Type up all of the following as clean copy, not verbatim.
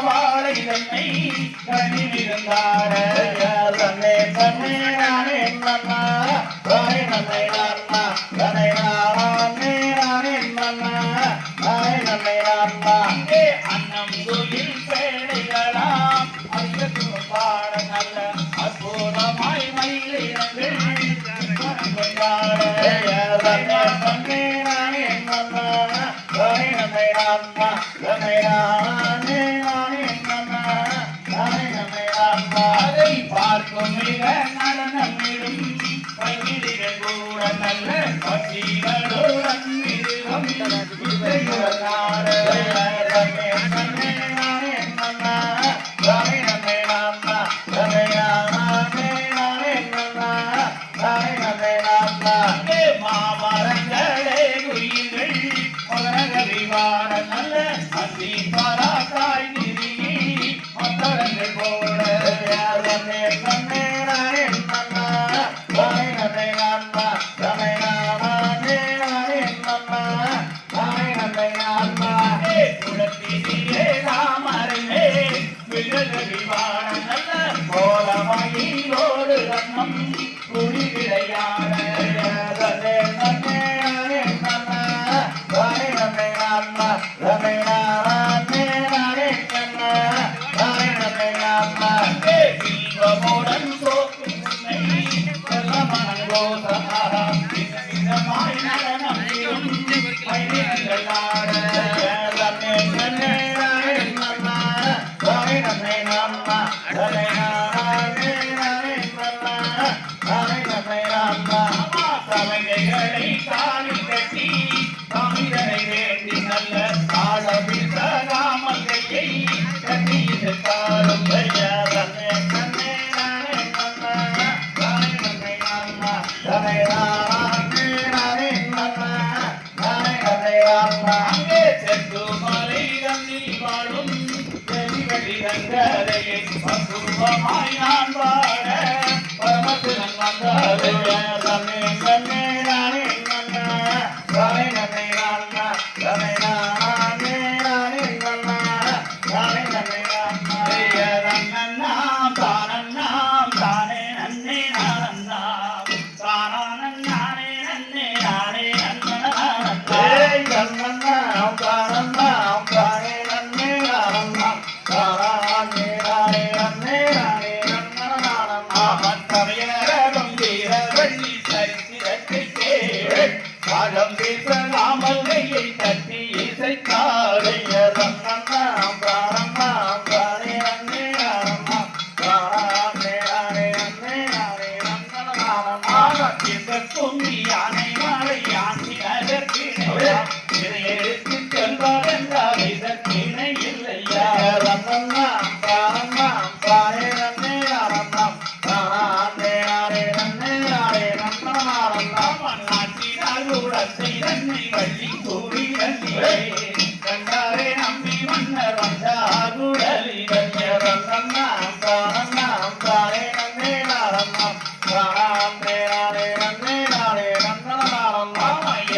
வாழை தன்னை கணிவிருந்தார தன்னை தன்னை நானே நன்னா தாய் நன்னை நான்னா தன்னை நானே நானே நன்னா தாய் நன்னை நான்னா அன்னம் கோயில் பேடைகளாம் அங்கத்து பாட நல்ல அற்புதமாய் மயிலினங்கள் கொண்டாட தன்னை தன்னை நானே நன்னா தாய் நன்னை நான்னா தன்னை பார்க்கும் மிக நடனமிடும் பங்கிடிகள் கூட நல்ல பட்சிகளுடன் மிருகம் மாமரங்களே குயில்கள் மகரக விவார நல்ல அந்தி பராக்காய் நிறுகி மத்தரங்கள் போல கோலமயிலோடு ரன்னம் குடி விளையாட சமைகளை காலில் கட்டி தமிழனை வேண்டி நல்ல காலவில் ராமன் கையை கட்டி காலும் செத்துமலை தன்னில் வாழும் வெளிவெளிகளையை பக்குவமாய் நான் வாழ பரமசிவன் வந்தாரே ராமல்லையை தட்டி இசைக்காரைய ரன்னண்ணாம் பிராணண்ணாம் பிராணே அண்ணே நாரண்ணாம் பிராணே அண்ணே அண்ணே நாரே ரன்னண்ணாம் இந்த கும்மி யானை மாலை யானை அதற்கிணையா இதை எடுத்து செல்வார் என்றால் இதற்கிணை இல்லையா ரன்னண்ணாம் பிராணண்ணாம் பிராணே அண்ணே நாரண்ணாம் பிராணே நாரே அண்ணே நாரே ரன்னண்ணாம் அண்ணாச்சினால் உடத்தை தன்னை வள்ளி கூறி கண்ணியே கண்டாரே நம்பி மன்னர் வந்தார் உடலி கண்யரம் நன்னாம் பிராணண்ணாம் பிராணே நன்னே நாரண்ணாம் பிராணே நாரே நன்னே நாரே நன்னநாரம்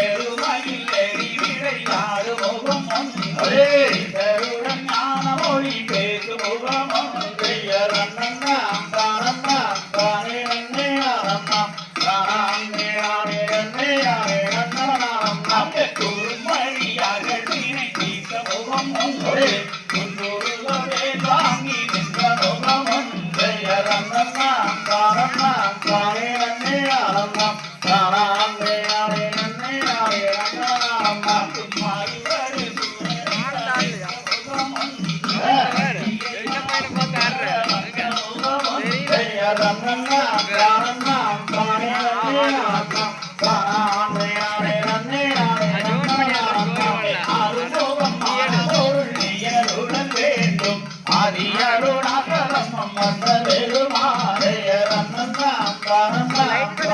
எருமையில் எரி விளையாடு முகம் ஒன்றே தருடன் ஞான மொழி பேசு முகம் ஒன்றே ரன்னண்ணாம் பிராணண்ணாம் பிராணே நன்னே நாரண்ணாம் பிராணே நாரே நன்னே நாரே நன்னநாரம் குறுமழியாக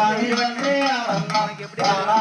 பிராணி நன்னே அண்ணா